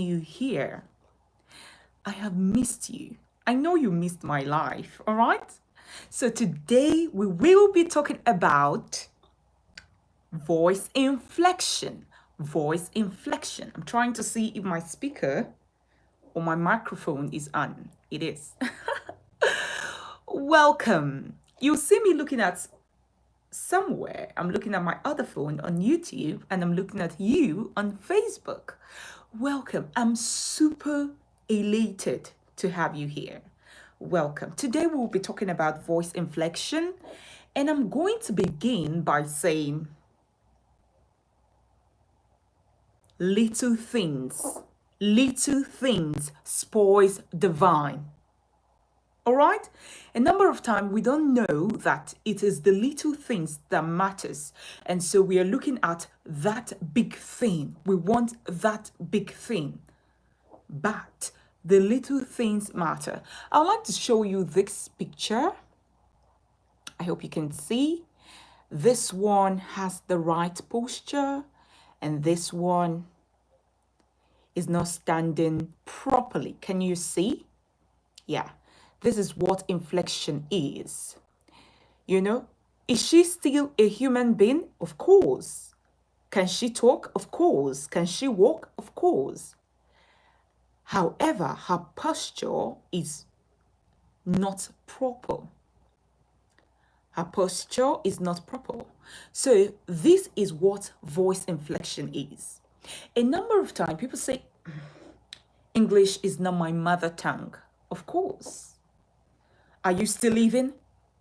new here. I have missed you. I know you missed my life, all right? So today we will be talking about voice inflection. Voice inflection. I'm trying to see if my speaker or my microphone is on. It is. Welcome. You'll see me looking at somewhere. I'm looking at my other phone on YouTube and I'm looking at you on Facebook. Welcome. I'm super elated to have you here. Welcome. Today we'll be talking about voice inflection, and I'm going to begin by saying little things spoils the vine. All right? A number of times we don't know that it is the little things that matters. And so we are looking at that big thing. We want that big thing. But the little things matter. I'd like to show you this picture. I hope you can see. This one has the right posture, and this one is not standing properly. Can you see? Yeah. This is what inflection is. You know, is she still a human being? Of course. Can she talk? Of course. Can she walk? Of course. However, her posture is not proper. Her posture is not proper. So this is what voice inflection is. A number of times people say, English is not my mother tongue. Of course. Are you still living?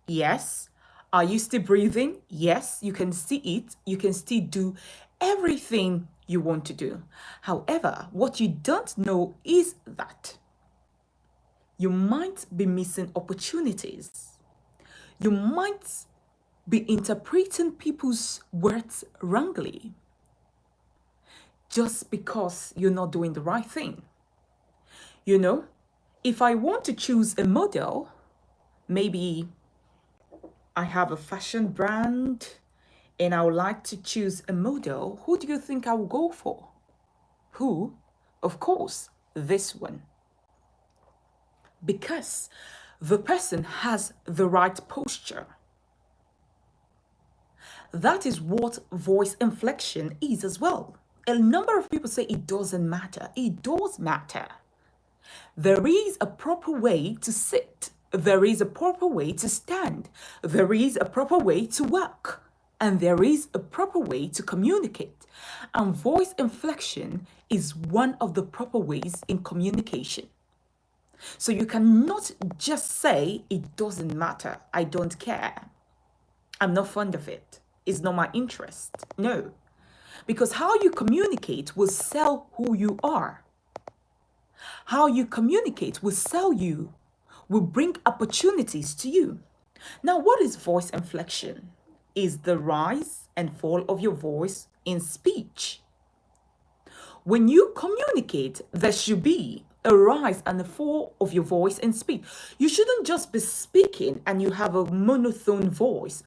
Yes. Are you still breathing? Yes. You can see it. You can still do everything you want to do. However, what you don't know is that you might be missing opportunities. You might be interpreting people's words wrongly just because you're not doing the right thing. You know, if I want to choose a model, maybe I have a fashion brand and I would like to choose a model. Who do you think I will go for? Who? Of course, this one. Because the person has the right posture. That is what voice inflection is as well. A number of people say it doesn't matter. It does matter. There is a proper way to sit. There is a proper way to stand. There is a proper way to walk. And there is a proper way to communicate. And voice inflection is one of the proper ways in communication. So you cannot just say it doesn't matter. I don't care. I'm not fond of it. It's not my interest. No. Because how you communicate will sell who you are. How you communicate will sell you, will bring opportunities to you. Now, what is voice inflection? Is the rise and fall of your voice in speech. When you communicate, there should be a rise and a fall of your voice in speech. You shouldn't just be speaking and you have a monotone voice.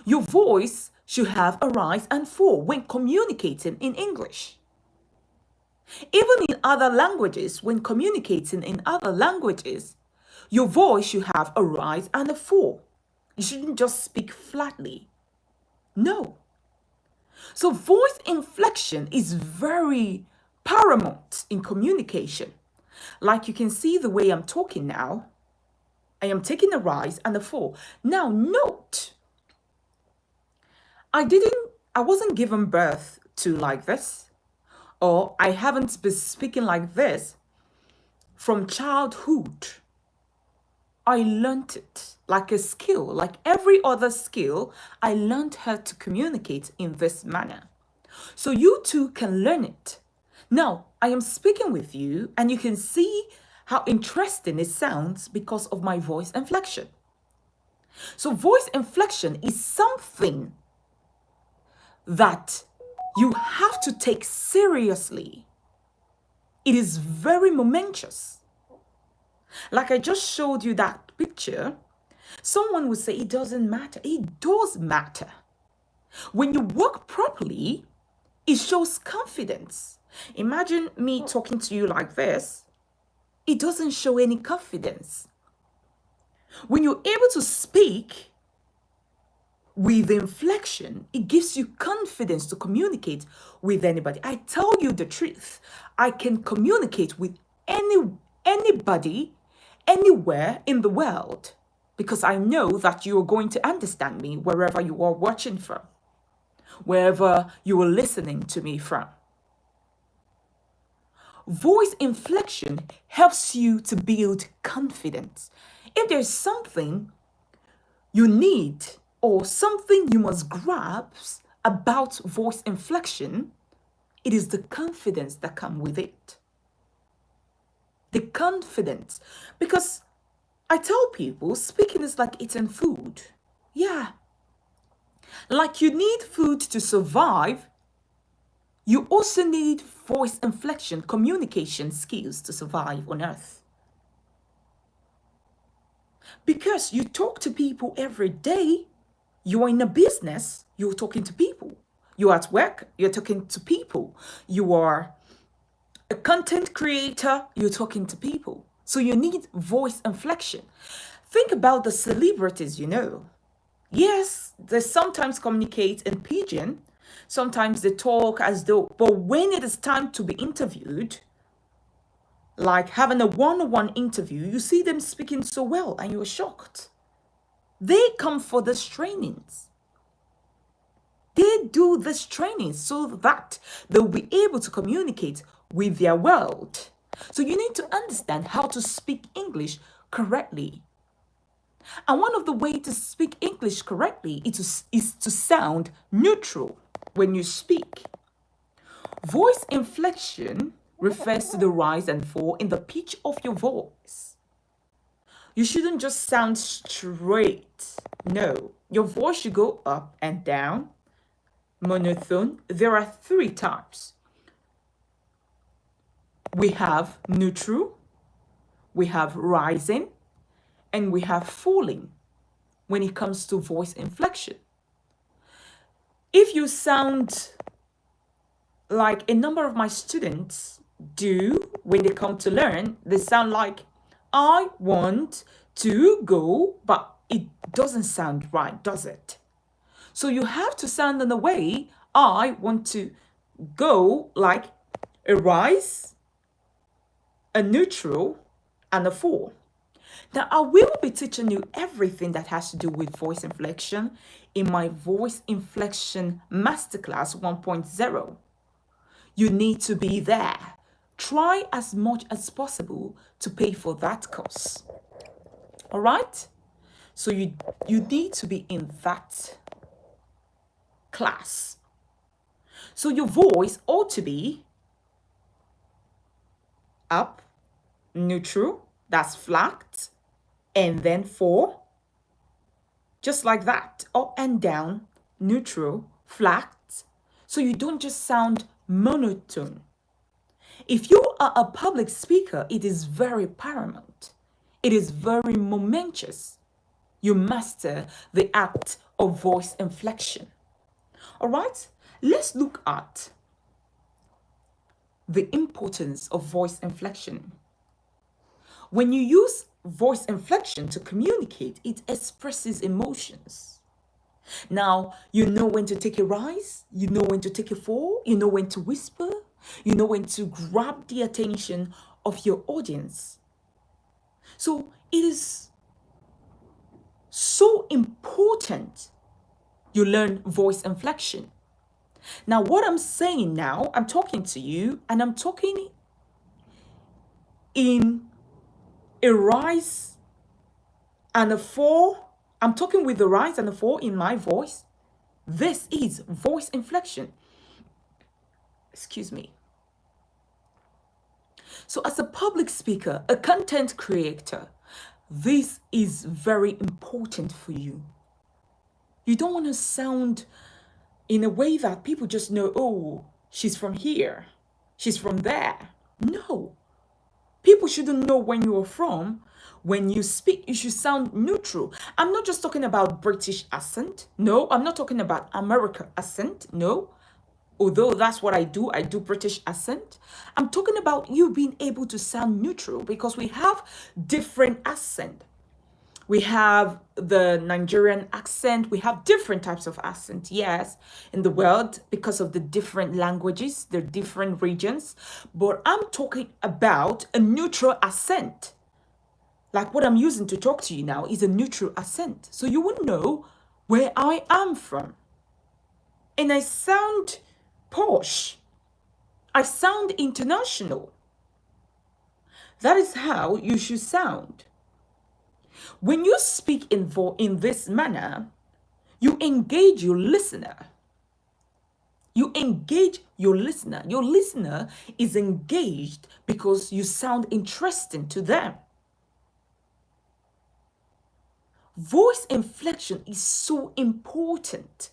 Your voice should have a rise and fall when communicating in English. Even in other languages, when communicating in other languages, your voice should have a rise and a fall. You shouldn't just speak flatly. No. So voice inflection is very paramount in communication. Like you can see the way I'm talking now, I am taking a rise and a fall. Now note, I wasn't given birth to like this, or I haven't been speaking like this from childhood. I learned it like a skill, like every other skill. I learned how to communicate in this manner. So you too can learn it. Now, I am speaking with you and you can see how interesting it sounds because of my voice inflection. So voice inflection is something that you have to take seriously. It is very momentous. Like I just showed you that picture, someone would say it doesn't matter. It does matter. When you walk properly, it shows confidence. Imagine me talking to you like this. It doesn't show any confidence. When you're able to speak with inflection, it gives you confidence to communicate with anybody. I tell you the truth. I can communicate with anybody anywhere in the world because I know that you are going to understand me wherever you are watching from, wherever you are listening to me from. Voice inflection helps you to build confidence. If there's something you need or something you must grasp about voice inflection, it is the confidence that comes with it. The confidence. Because I tell people speaking is like eating food. Yeah. Like you need food to survive, you also need voice inflection, communication skills to survive on earth. Because you talk to people every day, you're in a business, you're talking to people. You're at work, you're talking to people. You are a content creator, you're talking to people. So you need voice inflection. Think about the celebrities you know. Yes, they sometimes communicate in pidgin, sometimes they talk as though, but when it is time to be interviewed, like having a one-on-one interview, you see them speaking so well and you're shocked. They come for these trainings. They do this training so that they'll be able to communicate with their world. So you need to understand how to speak English correctly. And one of the ways to speak English correctly is to sound neutral when you speak. Voice inflection refers to the rise and fall in the pitch of your voice. You shouldn't just sound straight. No, your voice should go up and down, monotone. There are 3 types. We have neutral, we have rising, and we have falling when it comes to voice inflection. If you sound like a number of my students do when they come to learn, they sound like, I want to go, but it doesn't sound right, does it? So you have to sound in a way, I want to go, like a rise, a neutral, and a fall. Now, I will be teaching you everything that has to do with voice inflection in my Voice Inflection Masterclass 1.0. You need to be there. Try as much as possible to pay for that course. All right? So you need to be in that class. So your voice ought to be up, neutral, that's flat, and then 4, just like that, up and down, neutral, flat, so you don't just sound monotone. If you are a public speaker, it is very paramount. It is very momentous. You master the act of voice inflection. All right, let's look at the importance of voice inflection. When you use voice inflection to communicate, it expresses emotions. Now, you know when to take a rise, you know when to take a fall, you know when to whisper, you know when to grab the attention of your audience. So it is so important you learn voice inflection. Now, what I'm saying now, I'm talking to you and I'm talking in a rise and a fall. I'm talking with the rise and the fall in my voice. This is voice inflection. Excuse me. So as a public speaker, a content creator, this is very important for you. You don't want to sound in a way that people just know, oh, she's from here, she's from there. No. People shouldn't know when you are from. When you speak, you should sound neutral. I'm not just talking about British accent. No, I'm not talking about American accent. No. although that's what I do British accent. I'm talking about you being able to sound neutral because we have different accent. We have the Nigerian accent. We have different types of accent, yes, in the world because of the different languages, the different regions. But I'm talking about a neutral accent. Like what I'm using to talk to you now is a neutral accent. So you would know where I am from. And I sound posh. I sound international. That is how you should sound. When you speak in this manner, you engage your listener. You engage your listener. Your listener is engaged because you sound interesting to them. Voice inflection is so important.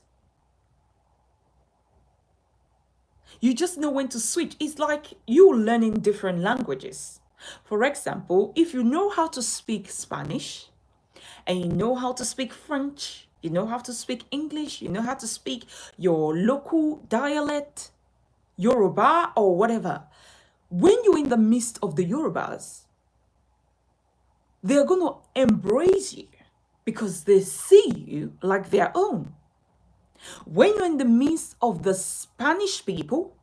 You just know when to switch. It's like you learning different languages. For example, if you know how to speak Spanish and you know how to speak French, you know how to speak English, you know how to speak your local dialect, Yoruba or whatever, when you're in the midst of the Yorubas, they're going to embrace you because they see you like their own. When you're in the midst of the Spanish people,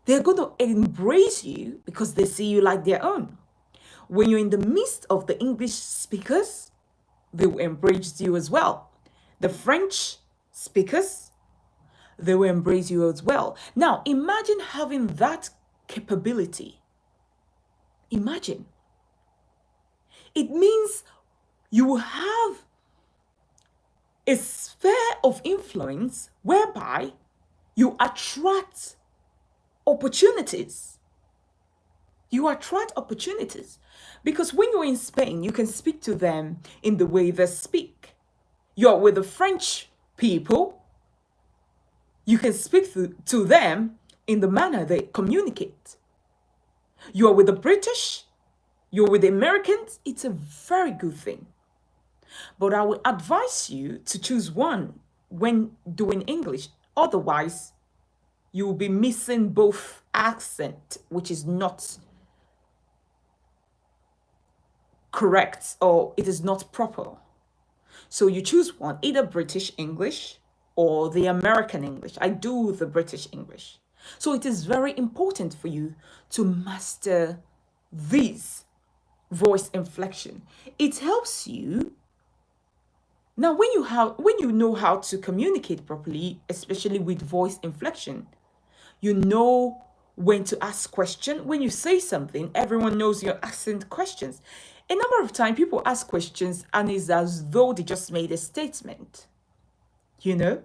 they're going to embrace you because they see you like their own. When you're in the midst of the English speakers, they will embrace you as well. The French speakers, they will embrace you as well. Now, imagine having that capability. Imagine. It means you will have a sphere of influence whereby you attract opportunities. You attract opportunities because when you're in Spain, you can speak to them in the way they speak. You're with the French people, you can speak to them in the manner they communicate. You're with the British, you're with the Americans, it's a very good thing. But I would advise you to choose one when doing English. Otherwise, you will be missing both accent, which is not correct or it is not proper. So you choose one, either British English or the American English. I do the British English. So it is very important for you to master this voice inflection. It helps you. Now, when you know how to communicate properly, especially with voice inflection, you know when to ask question. When you say something, everyone knows you're asking questions. A number of times people ask questions and it's as though they just made a statement. You know?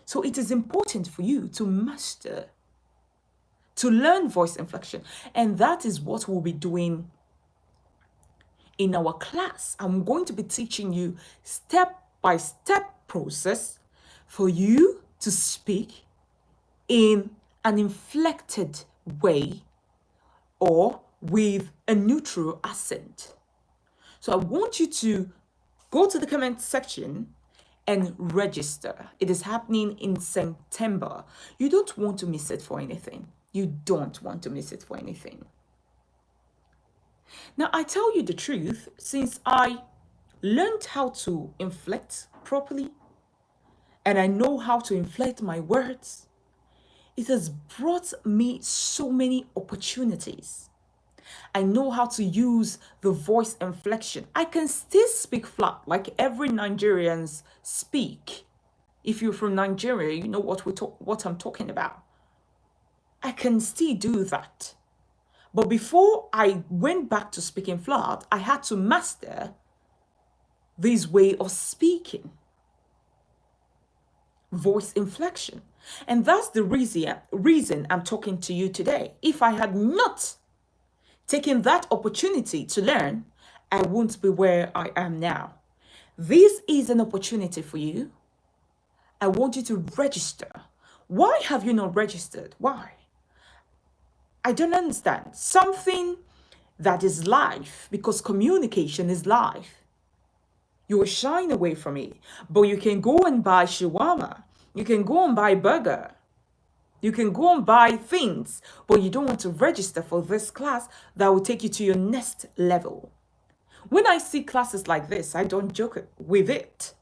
So it is important for you to master, to learn voice inflection. And that is what we'll be doing in our class. I'm going to be teaching you step-by-step process for you to speak in an inflected way or with a neutral accent. So I want you to go to the comment section and register. It is happening in September. You don't want to miss it for anything. You don't want to miss it for anything. Now, I tell you the truth, since I learned how to inflect properly and I know how to inflect my words, it has brought me so many opportunities. I know how to use the voice inflection. I can still speak flat like every Nigerians speak. If you're from Nigeria, you know what I'm talking about. I can still do that. But before I went back to speaking flat, I had to master this way of speaking. Voice inflection. And that's the reason I'm talking to you today. If I had not taken that opportunity to learn, I wouldn't be where I am now. This is an opportunity for you. I want you to register. Why have you not registered? Why? I don't understand. Something that is life, because communication is life. You are shying away from it, but you can go and buy shawarma. You can go and buy a burger. You can go and buy things, but you don't want to register for this class that will take you to your next level. When I see classes like this, I don't joke with it.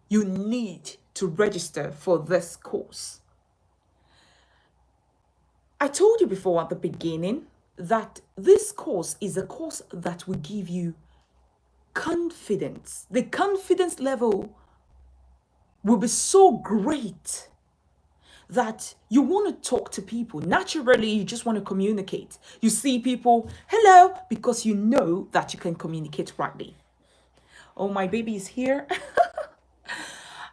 You need to register for this course. I told you before at the beginning that this course is a course that will give you confidence. The confidence level will be so great that you want to talk to people. Naturally, you just want to communicate. You see people, hello, because you know that you can communicate rightly. Oh, my baby is here.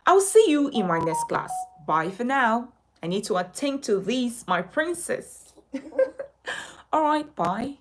I'll see you in my next class. Bye for now. I need to attend to this, my princess. All right, bye.